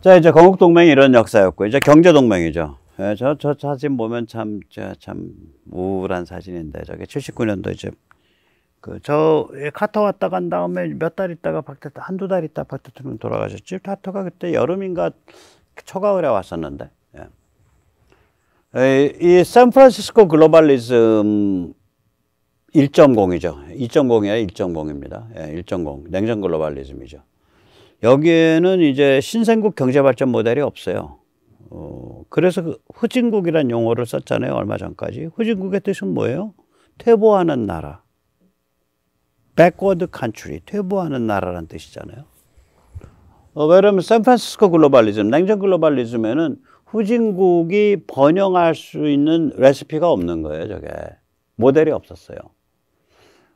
자, 이제 건국동맹이 이런 역사였고, 이제 경제동맹이죠. 예, 저 사진 보면 참 우울한 사진인데, 저게 79년도 이제, 카터 왔다 간 다음에 몇 달 있다가 한두 달 있다 박 대통령 돌아가셨지. 카터가 그때 여름인가 초가을에 왔었는데, 예. 이 샌프란시스코 글로벌리즘 1.0이죠. 2.0이 아니라 1.0입니다. 예, 1.0. 냉전 글로벌리즘이죠. 여기에는 이제 신생국 경제발전 모델이 없어요. 그래서 그 후진국이란 용어를 썼잖아요. 얼마 전까지. 후진국의 뜻은 뭐예요? 퇴보하는 나라. backward country. 퇴보하는 나라라는 뜻이잖아요. 왜냐면 샌프란시스코 글로벌리즘, 냉전 글로벌리즘에는 후진국이 번영할 수 있는 레시피가 없는 거예요. 저게. 모델이 없었어요.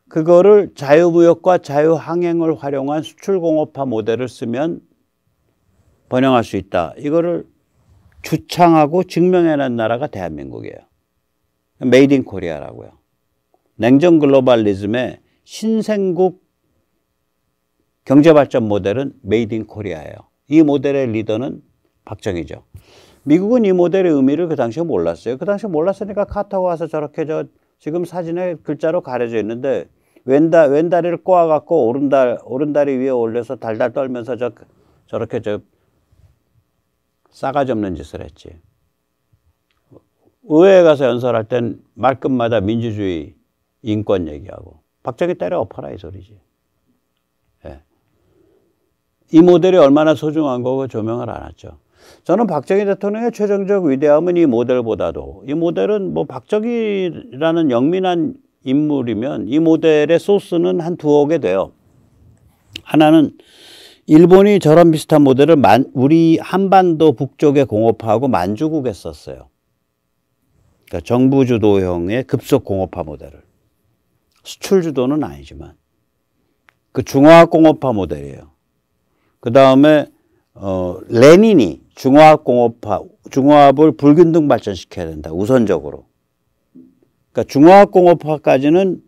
그거를 자유무역과 자유항행을 활용한 수출공업화 모델을 쓰면 번영할 수 있다. 이거를 주창하고 증명해낸 나라가 대한민국이에요. 메이드 인 코리아라고요. 냉전 글로벌리즘의 신생국 경제발전 모델은 메이드 인 코리아예요. 이 모델의 리더는 박정희죠. 미국은 이 모델의 의미를 그 당시에 몰랐어요. 그 당시에 몰랐으니까 카터가 와서 저렇게 지금 사진에 글자로 가려져 있는데 왼다리를 꼬아갖고 오른다리 위에 올려서 달달 떨면서 저렇게 싸가지 없는 짓을 했지. 의회에 가서 연설할 땐 말끝마다 민주주의, 인권 얘기하고 박정희 때려 엎어라 이 소리지. 예. 이 모델이 얼마나 소중한 거고 조명을 안 했죠. 저는 박정희 대통령의 최종적 위대함은 이 모델보다도, 이 모델은 뭐 박정희라는 영민한 인물이면 이 모델의 소스는 한 두어 개 돼요. 하나는 일본이 저런 비슷한 모델을 우리 한반도 북쪽에 공업화하고 만주국에 썼어요. 그러니까 정부 주도형의 급속 공업화 모델을. 수출 주도는 아니지만 그 중화학 공업화 모델이에요. 그 다음에 레닌이 중화합을 불균등 발전시켜야 된다. 우선적으로. 그러니까 중화학공업화까지는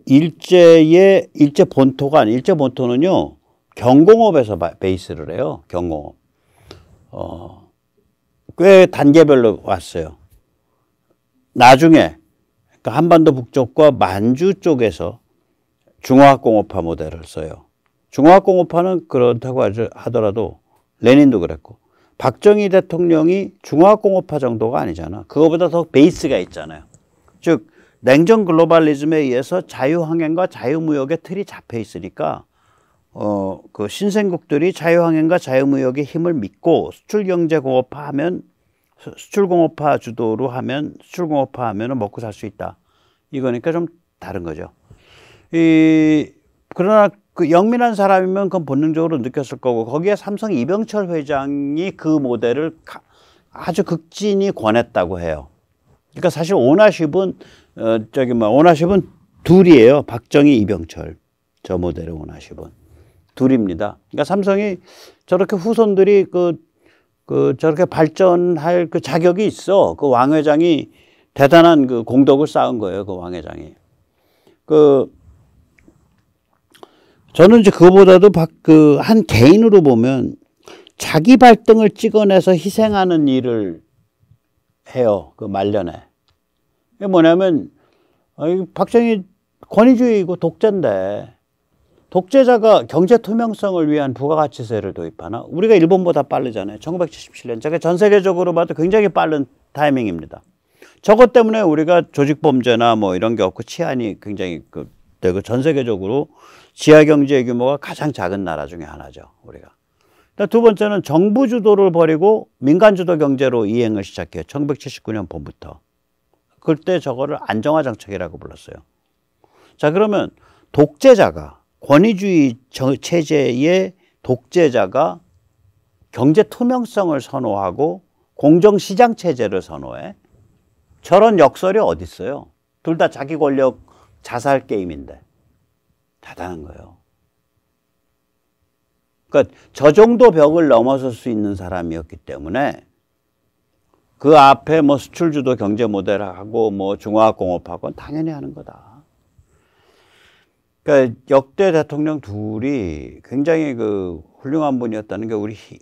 일제 본토가 아니에요. 일제 본토는요, 경공업에서 베이스를 해요. 경공업. 꽤 단계별로 왔어요. 나중에, 그러니까 한반도 북쪽과 만주 쪽에서 중화학공업화 모델을 써요. 중화학공업화는 그렇다고 하더라도 레닌도 그랬고, 박정희 대통령이 중화학공업화 정도가 아니잖아. 그거보다 더 베이스가 있잖아요. 즉 냉전 글로벌리즘에 의해서 자유항행과 자유무역의 틀이 잡혀 있으니까 그 신생국들이 자유항행과 자유무역의 힘을 믿고 수출경제공업화하면 수출공업화 주도로 하면 수출공업화하면 먹고 살 수 있다. 이거니까 좀 다른 거죠. 그러나 그 영민한 사람이면 그건 본능적으로 느꼈을 거고 거기에 삼성 이병철 회장이 그 모델을 아주 극진히 권했다고 해요. 그러니까 사실 오너십은 오너십은 둘이에요. 박정희, 이병철. 저 모델의 오너십은 둘입니다. 그러니까 삼성이 저렇게 후손들이 저렇게 발전할 그 자격이 있어. 그 왕 회장이 대단한 그 공덕을 쌓은 거예요. 그 왕 회장이. 저는 이제 그거보다도 한 개인으로 보면 자기 발등을 찍어내서 희생하는 일을 해요. 그 말년에. 이게 뭐냐면, 박정희 권위주의고 독재인데, 독재자가 경제 투명성을 위한 부가가치세를 도입하나? 우리가 일본보다 빠르잖아요. 1977년. 제가 전 세계적으로 봐도 굉장히 빠른 타이밍입니다. 저것 때문에 우리가 조직범죄나 뭐 이런 게 없고 치안이 굉장히 되고 전 세계적으로 지하경제 규모가 가장 작은 나라 중에 하나죠. 우리가. 두 번째는 정부 주도를 버리고 민간 주도 경제로 이행을 시작해요. 1979년 봄부터. 그때 저거를 안정화 정책이라고 불렀어요. 자, 그러면 독재자가 권위주의 체제의 독재자가 경제 투명성을 선호하고 공정시장 체제를 선호해. 저런 역설이 어디 있어요? 둘 다 자기 권력 자살 게임인데. 대단한 거예요. 그러니까 저 정도 벽을 넘어설 수 있는 사람이었기 때문에 그 앞에 뭐 수출주도 경제 모델하고 뭐 중화공업하고 당연히 하는 거다. 그러니까 역대 대통령 둘이 굉장히 그 훌륭한 분이었다는 게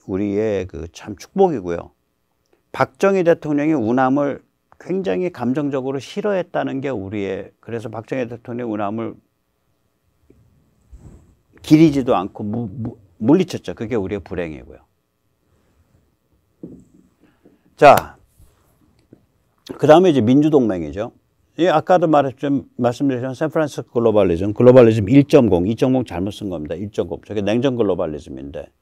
우리의 그 참 축복이고요. 박정희 대통령이 운함을 굉장히 감정적으로 싫어했다는 게 그래서 박정희 대통령이 운함을 기리지도 않고 물리쳤죠. 그게 우리의 불행이고요. 자, 그 다음에 이제 민주동맹이죠. 아까도 말씀드렸지만 샌프란시스코 글로벌리즘 1.0, 2.0 잘못 쓴 겁니다. 1.0. 저게 냉전 글로벌리즘인데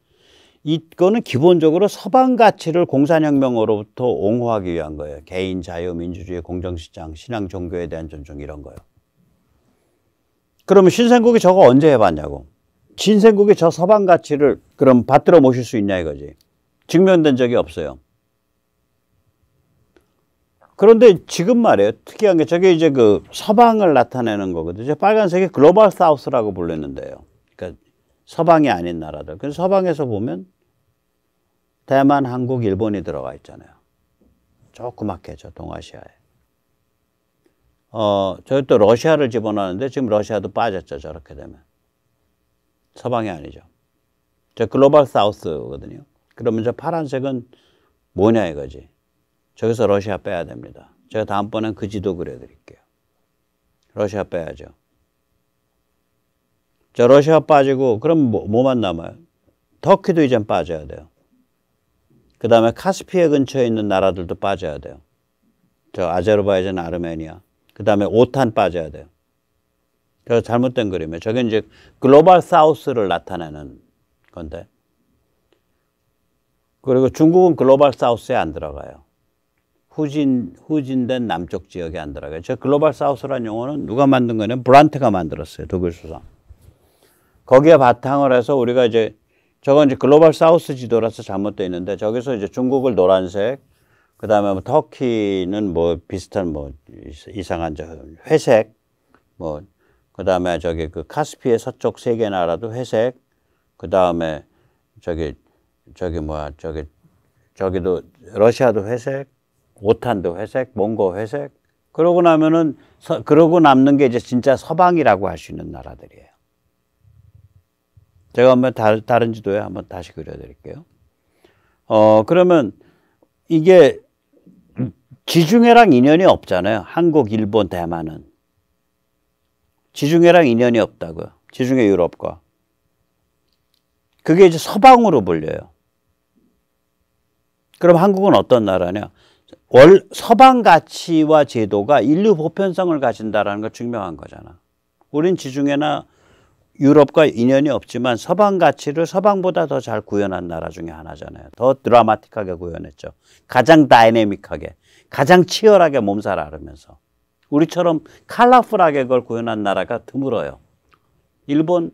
이거는 기본적으로 서방 가치를 공산혁명으로부터 옹호하기 위한 거예요. 개인 자유, 민주주의, 공정시장, 신앙, 종교에 대한 존중 이런 거요. 그러면 신생국이 저거 언제 해봤냐고. 신생국이 저 서방 가치를 그럼 받들어 모실 수 있냐 이거지. 증명된 적이 없어요. 그런데 지금 말이에요. 특이한 게 저게 이제 그 서방을 나타내는 거거든요. 빨간색이 글로벌 사우스라고 불렸는데요. 그러니까 서방이 아닌 나라들. 그래서 서방에서 보면 대만, 한국, 일본이 들어가 있잖아요. 조그맣게 저 동아시아에. 저기 또 러시아를 집어넣었는데 지금 러시아도 빠졌죠. 저렇게 되면. 서방이 아니죠. 저 글로벌 사우스거든요. 그러면 저 파란색은 뭐냐 이거지. 저기서 러시아 빼야 됩니다. 제가 다음번엔 그 지도 그려드릴게요. 러시아 빼야죠. 저 러시아 빠지고 그럼 뭐만 남아요? 터키도 이젠 빠져야 돼요. 그 다음에 카스피해 근처에 있는 나라들도 빠져야 돼요. 저 아제르바이잔, 아르메니아. 그 다음에 오탄 빠져야 돼요. 저 잘못된 그림이에요. 저게 이제 글로벌 사우스를 나타내는 건데. 그리고 중국은 글로벌 사우스에 안 들어가요. 후진된 남쪽 지역에 안 들어가요. 저 글로벌 사우스라는 용어는 누가 만든 거냐면 브란트가 만들었어요. 독일 수상. 거기에 바탕을 해서 우리가 이제 저건 이제 글로벌 사우스 지도라서 잘못되어 있는데 저기서 이제 중국을 노란색, 그 다음에 뭐 터키는 뭐 비슷한 뭐 이상한 저 회색, 뭐 그 다음에 저기 그 카스피의 서쪽 세 개 나라도 회색, 그 다음에 저기도 러시아도 회색, 오탄도 회색, 몽고 회색. 그러고 나면은 그러고 남는 게 이제 진짜 서방이라고 할 수 있는 나라들이에요. 제가 한번 다른 지도에 한번 다시 그려드릴게요. 그러면 이게 지중해랑 인연이 없잖아요. 한국, 일본, 대만은. 지중해랑 인연이 없다고요. 지중해 유럽과. 그게 이제 서방으로 불려요. 그럼 한국은 어떤 나라냐? 서방 가치와 제도가 인류 보편성을 가진다는 걸 증명한 거잖아. 우린 지중해나 유럽과 인연이 없지만 서방 가치를 서방보다 더 잘 구현한 나라 중에 하나잖아요. 더 드라마틱하게 구현했죠. 가장 다이내믹하게, 가장 치열하게 몸살 앓으면서. 우리처럼 컬러풀하게 그걸 구현한 나라가 드물어요. 일본,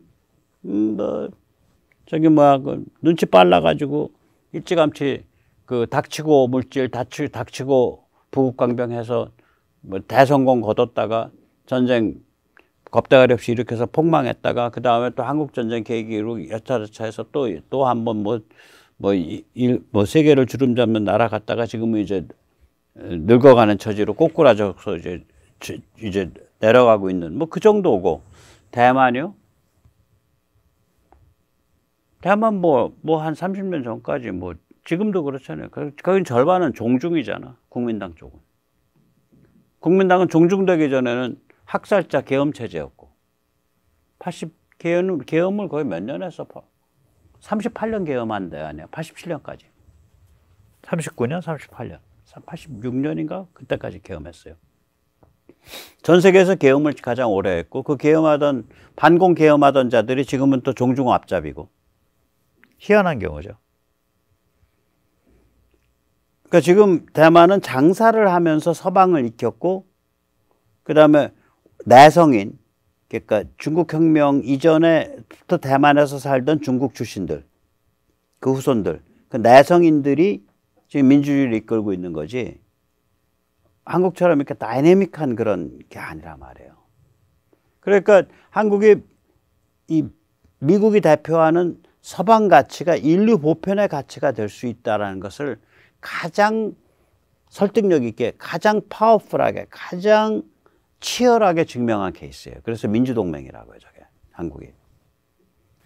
눈치 빨라가지고 일찌감치 그 닥치고 물질, 닥치고 부국강병해서 뭐 대성공 거뒀다가 전쟁 겁대가리 없이 일으켜서 폭망했다가 그 다음에 또 한국전쟁 계기로 여차저차해서 또 한 번 뭐 세계를 주름 잡는 나라 갔다가 지금은 이제 늙어가는 처지로 꼬꾸라져서 이제 내려가고 있는 뭐 그 정도고. 대만이요? 대만 뭐 한 30년 전까지 뭐 지금도 그렇잖아요. 거긴 절반은 종중이잖아. 국민당 쪽은. 국민당은 종중되기 전에는 학살자 계엄 체제였고 계엄을 거의 몇 년 했어? 38년 계엄한 데 아니야. 87년까지. 39년, 38년. 86년인가? 그때까지 계엄했어요. 전 세계에서 계엄을 가장 오래 했고 그 반공 계엄하던 자들이 지금은 또 종중 앞잡이고 희한한 경우죠. 그러니까 지금 대만은 장사를 하면서 서방을 익혔고 그 다음에 내성인, 그러니까 중국혁명 이전에부터 대만에서 살던 중국 출신들, 그 후손들, 그 내성인들이 지금 민주주의를 이끌고 있는 거지 한국처럼 이렇게 다이내믹한 그런 게 아니란 말이에요. 그러니까 미국이 대표하는 서방 가치가 인류 보편의 가치가 될 수 있다는 것을 가장 설득력 있게, 가장 파워풀하게, 가장 치열하게 증명한 케이스예요. 그래서 민주동맹이라고 해요, 저게. 한국이.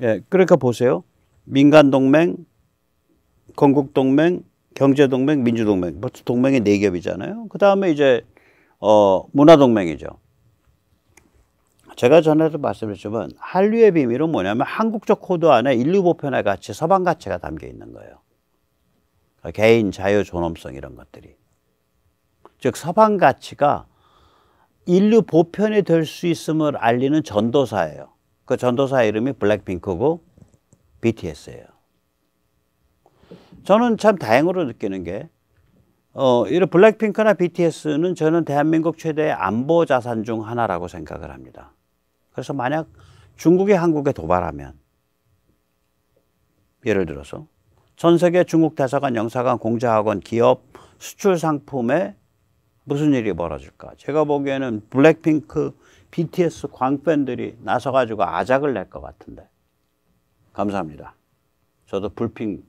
예, 그러니까 보세요. 민간동맹, 건국동맹, 경제동맹, 민주동맹. 벌써 동맹이 4겹이잖아요. 그 다음에 이제, 문화동맹이죠. 제가 전에도 말씀드렸지만, 한류의 비밀은 뭐냐면, 한국적 코드 안에 인류 보편의 가치, 서방 가치가 담겨 있는 거예요. 개인, 자유, 존엄성 이런 것들이. 즉, 서방 가치가 인류 보편이 될 수 있음을 알리는 전도사예요. 그 전도사 이름이 블랙핑크고 BTS예요. 저는 참 다행으로 느끼는 게 이런 블랙핑크나 BTS는 저는 대한민국 최대의 안보 자산 중 하나라고 생각을 합니다. 그래서 만약 중국이 한국에 도발하면 예를 들어서 전 세계 중국 대사관, 영사관, 공자학원, 기업, 수출 상품에 무슨 일이 벌어질까? 제가 보기에는 블랙핑크, BTS 광팬들이 나서가지고 아작을 낼 것 같은데. 감사합니다. 저도 불핑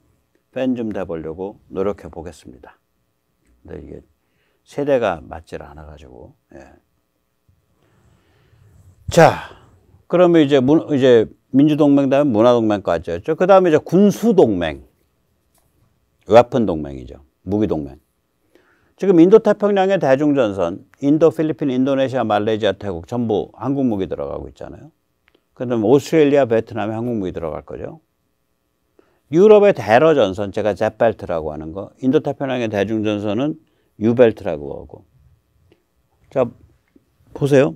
팬 좀 돼보려고 노력해 보겠습니다. 근데 이게 세대가 맞질 않아가지고. 예. 자, 그러면 이제 민주동맹 다음에 문화동맹까지 했죠. 그 다음에 이제 군수동맹. 웨폰동맹이죠. 무기동맹. 지금 인도태평양의 대중전선, 인도, 필리핀, 인도네시아, 말레이시아, 태국 전부 한국 무기 들어가고 있잖아요. 그 다음에 오스트레일리아, 베트남에 한국 무기 들어갈 거죠. 유럽의 대러전선, 제가 젯벨트라고 하는 거, 인도태평양의 대중전선은 유벨트라고 하고. 자, 보세요.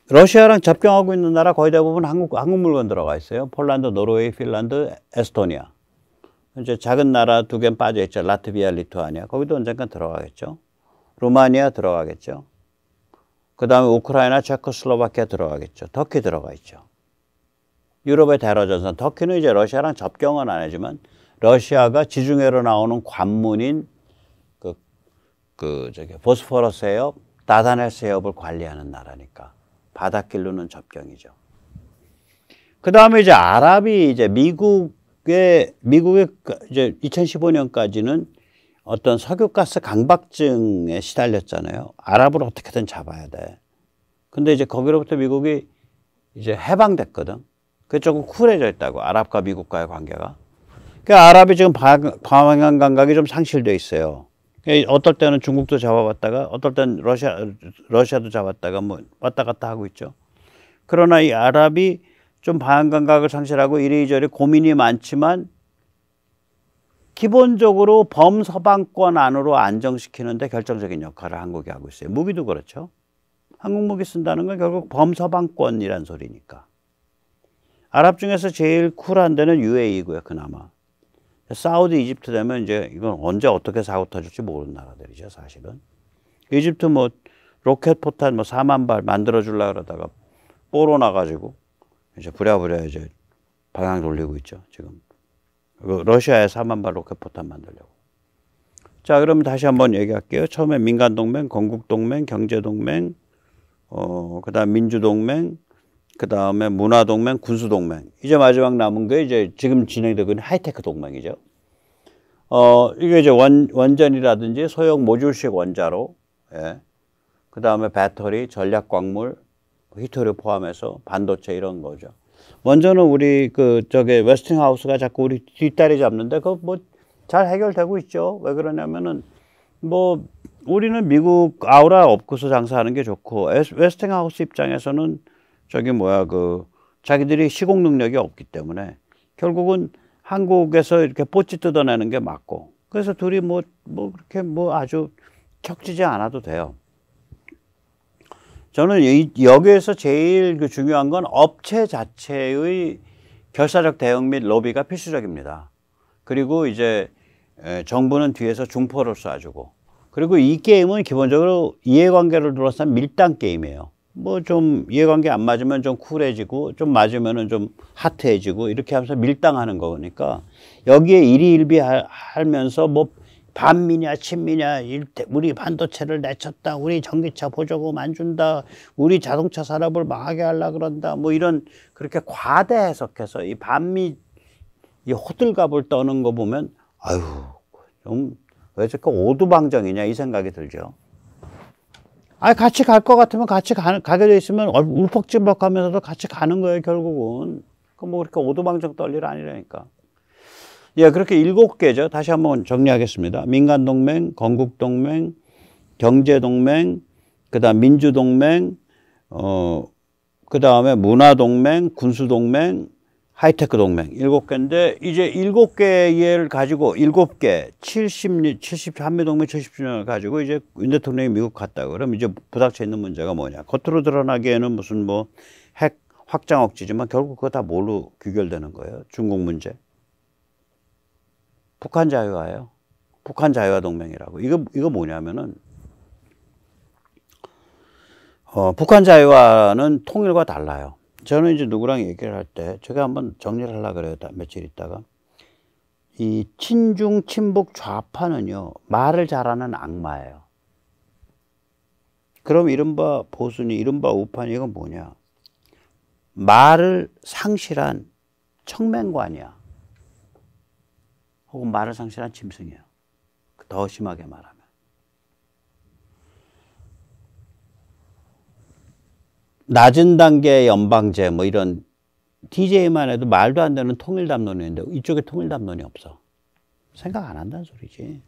러시아랑 접경하고 있는 나라 거의 대부분 한국 물건 들어가 있어요. 폴란드, 노르웨이, 핀란드, 에스토니아. 이제 작은 나라 2개는 빠져있죠. 라트비아, 리투아니아. 거기도 언젠간 들어가겠죠. 루마니아 들어가겠죠. 그 다음에 우크라이나, 체코슬로바키아 들어가겠죠. 터키 들어가 있죠. 유럽의 대러전선. 터키는 이제 러시아랑 접경은 안 하지만 러시아가 지중해로 나오는 관문인 보스포러스 해협, 다다네스 해협을 관리하는 나라니까. 바닷길로는 접경이죠. 그 다음에 이제 아랍이 이제 미국의 이제 2015년까지는 어떤 석유가스 강박증에 시달렸잖아요. 아랍을 어떻게든 잡아야 돼. 근데 이제 거기로부터 미국이 이제 해방됐거든. 그게 조금 쿨해져 있다고. 아랍과 미국과의 관계가. 그러니까 아랍이 지금 방한 감각이 좀 상실되어 있어요. 어떨 때는 중국도 잡아봤다가 어떨 때는 러시아도 잡았다가 뭐 왔다 갔다 하고 있죠. 그러나 이 아랍이 좀 방한 감각을 상실하고 이리저리 고민이 많지만 기본적으로 범서방권 안으로 안정시키는데 결정적인 역할을 한국이 하고 있어요. 무기도 그렇죠. 한국 무기 쓴다는 건 결국 범서방권이란 소리니까. 아랍 중에서 제일 쿨한 데는 UAE고요, 그나마. 사우디, 이집트 되면 이제 이건 언제 어떻게 사고 터질지 모르는 나라들이죠, 사실은. 이집트 뭐 로켓 포탄 뭐 4만 발 만들어 주려고 그러다가 뽀로 나가지고 이제 부랴부랴 이제 방향 돌리고 있죠, 지금. 러시아에 4만 발 로켓 포탄 만들려고. 자, 그러면 다시 한번 얘기할게요. 처음에 민간동맹, 건국동맹, 경제동맹, 그 다음 민주동맹, 그 다음에 문화동맹, 군수동맹. 이제 마지막 남은 게 이제 지금 진행되고 있는 하이테크 동맹이죠. 이게 이제 원전이라든지 소형 모듈식 원자로, 예. 그 다음에 배터리, 전략광물, 히토류 포함해서 반도체 이런 거죠. 원전은 우리 웨스팅하우스가 자꾸 우리 뒷다리 잡는데 그거 뭐 잘 해결되고 있죠. 왜 그러냐면은 뭐 우리는 미국 아우라 업고서 장사하는 게 좋고 웨스팅하우스 입장에서는 자기들이 시공 능력이 없기 때문에 결국은 한국에서 이렇게 뽀찌 뜯어내는 게 맞고 그래서 둘이 그렇게 아주 격지지 않아도 돼요. 저는 여기에서 제일 중요한 건 업체 자체의 결사적 대응 및 로비가 필수적입니다. 그리고 이제 정부는 뒤에서 중포를 쏴주고 그리고 이 게임은 기본적으로 이해관계를 둘러싼 밀당 게임이에요. 뭐 좀 이해관계 안 맞으면 좀 쿨해지고 좀 맞으면은 좀 핫해지고 이렇게 하면서 밀당하는 거니까 여기에 일희일비하면서 뭐 반미냐 친미냐 우리 반도체를 내쳤다 우리 전기차 보조금 안 준다 우리 자동차 산업을 망하게 하려 그런다 뭐 이런 그렇게 과대 해석해서 이 반미 이 호들갑을 떠는 거 보면 아유 좀 왜 저렇게 오두방정이냐 이 생각이 들죠. 같이 갈 것 같으면 가게 돼 있으면 울컥질퍽하면서도 같이 가는 거예요, 결국은. 뭐 그렇게 오두방정 떨 일 아니라니까. 예, 그렇게 7개죠. 다시 한번 정리하겠습니다. 민간동맹, 건국동맹, 경제동맹, 그 다음 민주동맹, 그 다음에 문화동맹, 군수동맹, 하이테크 동맹 7개인데 이제 7개를 가지고 7개 70 한미동맹 70주년을 가지고 이제 윤 대통령이 미국 갔다 그러면 이제 부닥쳐 있는 문제가 뭐냐. 겉으로 드러나기에는 무슨 뭐 핵 확장 억지지만 결국 그거 다 뭘로 귀결되는 거예요. 중국 문제. 북한 자유화예요. 북한 자유화 동맹이라고. 이거 뭐냐면은 북한 자유화는 통일과 달라요. 저는 이제 누구랑 얘기를 할 때 제가 한번 정리를 하려고 그래요. 며칠 있다가 이 친중 친북 좌파는요 말을 잘하는 악마예요. 그럼 이른바 보수니 이른바 우파니 이건 뭐냐. 말을 상실한 청맹관이야. 혹은 말을 상실한 짐승이에요. 더 심하게 말하면. 낮은 단계의 연방제 뭐 이런 DJ만 해도 말도 안 되는 통일담론이 있는데 이쪽에 통일담론이 없어. 생각 안 한다는 소리지.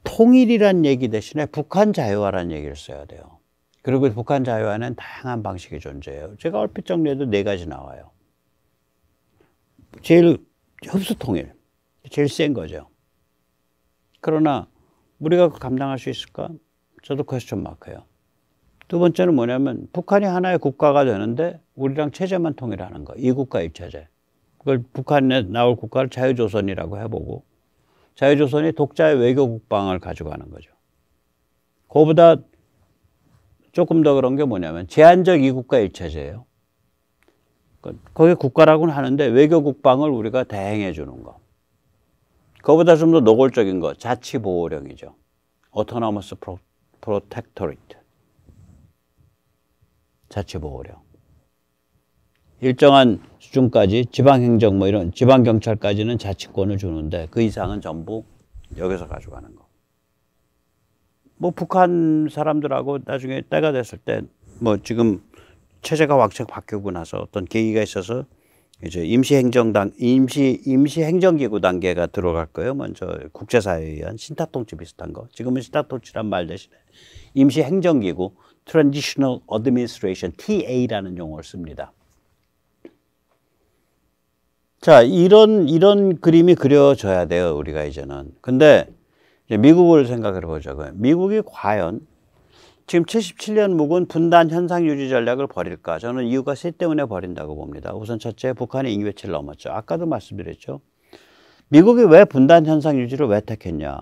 통일이란 얘기 대신에 북한 자유화라는 얘기를 써야 돼요. 그리고 북한 자유화는 다양한 방식이 존재해요. 제가 얼핏 정리해도 4가지 나와요. 제일 흡수통일. 제일 센 거죠. 그러나 우리가 감당할 수 있을까? 저도 퀘스천 마크예요. 두 번째는 뭐냐면 북한이 하나의 국가가 되는데 우리랑 체제만 통일하는 거. 이국가 일체제. 그걸 북한에 나올 국가를 자유조선이라고 해보고 자유조선이 독자의 외교국방을 가져가는 거죠. 그거보다 조금 더 그런 게 뭐냐면 제한적 이국가 일체제예요. 거기 국가라고는 하는데 외교국방을 우리가 대행해 주는 거. 그거보다 좀 더 노골적인 거. 자치보호령이죠. Autonomous Protectorate. 자치보호령. 일정한 수준까지 지방행정 뭐 이런 지방경찰까지는 자치권을 주는데 그 이상은 전부 여기서 가져가는 거. 뭐 북한 사람들하고 나중에 때가 됐을 때 뭐 지금 체제가 확 바뀌고 나서 어떤 계기가 있어서 이제 임시행정기구 단계가 들어갈 거예요. 먼저 국제사회에 의한 신타통치 비슷한 거. 지금은 신타통치란 말 대신에 임시행정기구 Transitional Administration, TA라는 용어를 씁니다. 자, 이런 그림이 그려져야 돼요, 우리가 이제는. 근데 이제 미국을 생각해 보자고요. 미국이 과연 지금 77년 묵은 분단 현상 유지 전략을 버릴까? 저는 이유가 셋 때문에 버린다고 봅니다. 우선 첫째, 북한의 인기배치를 넘었죠. 아까도 말씀드렸죠. 미국이 왜 분단 현상 유지를 왜 택했냐?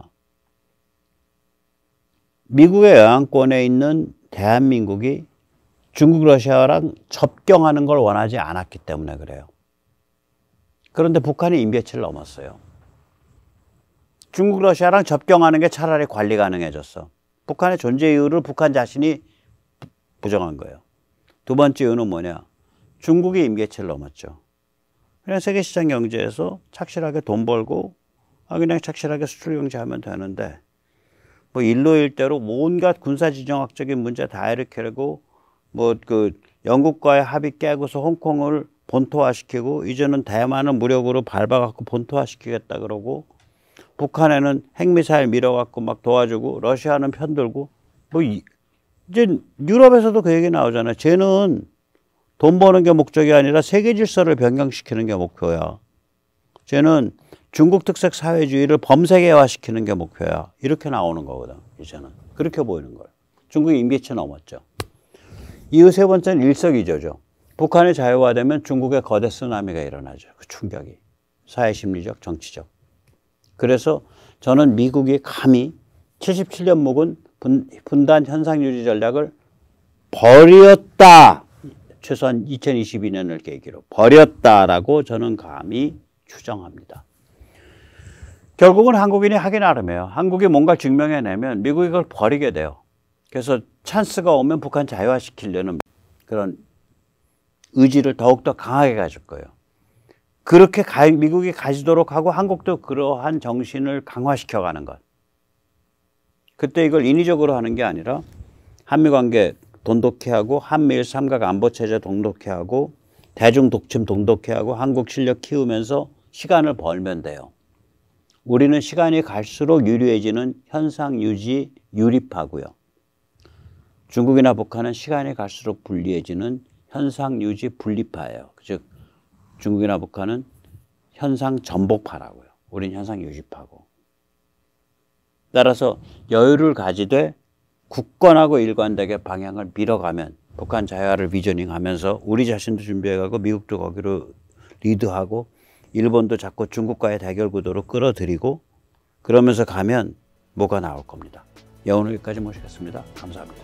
미국의 영향권에 있는 대한민국이 중국, 러시아랑 접경하는 걸 원하지 않았기 때문에 그래요. 그런데 북한이 인비배치를 넘었어요. 중국, 러시아랑 접경하는 게 차라리 관리 가능해졌어. 북한의 존재 이유를 북한 자신이 부정한 거예요. 두 번째 이유는 뭐냐? 중국이 임계치를 넘었죠. 그냥 세계시장 경제에서 착실하게 돈 벌고 그냥 착실하게 수출 경제하면 되는데 뭐 일로일대로 온갖 군사지정학적인 문제 다 일으키고 뭐 그 영국과의 합의 깨고서 홍콩을 본토화시키고 이제는 대만은 무력으로 밟아갖고 본토화시키겠다 그러고 북한에는 핵미사일 밀어갖고 막 도와주고 러시아는 편들고 뭐 이제 유럽에서도 그 얘기 나오잖아요. 쟤는 돈 버는 게 목적이 아니라 세계 질서를 변경시키는 게 목표야. 쟤는 중국 특색 사회주의를 범세계화시키는 게 목표야. 이렇게 나오는 거거든. 이제는 그렇게 보이는 거예요. 중국이 임계치 넘었죠. 이후 세 번째는 일석이조죠. 북한이 자유화되면 중국의 거대 쓰나미가 일어나죠. 그 충격이 사회심리적, 정치적. 그래서 저는 미국이 감히 77년 묵은 분단 현상유지 전략을 버렸다. 최소한 2022년을 계기로 버렸다라고 저는 감히 추정합니다. 결국은 한국인이 하기 나름이에요. 한국이 뭔가 증명해내면 미국이 그걸 버리게 돼요. 그래서 찬스가 오면 북한 자유화시키려는 그런 의지를 더욱더 강하게 가질 거예요. 그렇게 미국이 가지도록 하고 한국도 그러한 정신을 강화시켜가는 것. 그때 이걸 인위적으로 하는 게 아니라 한미관계 돈독히 하고 한미일 삼각 안보체제 돈독히 하고 대중 독침 돈독히 하고 한국 실력 키우면서 시간을 벌면 돼요. 우리는 시간이 갈수록 유리해지는 현상 유지 유립하고요. 중국이나 북한은 시간이 갈수록 불리해지는 현상 유지 분립파예요. 즉 중국이나 북한은 현상 전복파라고요. 우리는 현상 유지파고. 따라서 여유를 가지되 굳건하고 일관되게 방향을 밀어가면 북한 자유화를 비저닝하면서 우리 자신도 준비해가고 미국도 거기로 리드하고 일본도 자꾸 중국과의 대결 구도로 끌어들이고 그러면서 가면 뭐가 나올 겁니다. 오늘 여기까지 모시겠습니다. 감사합니다.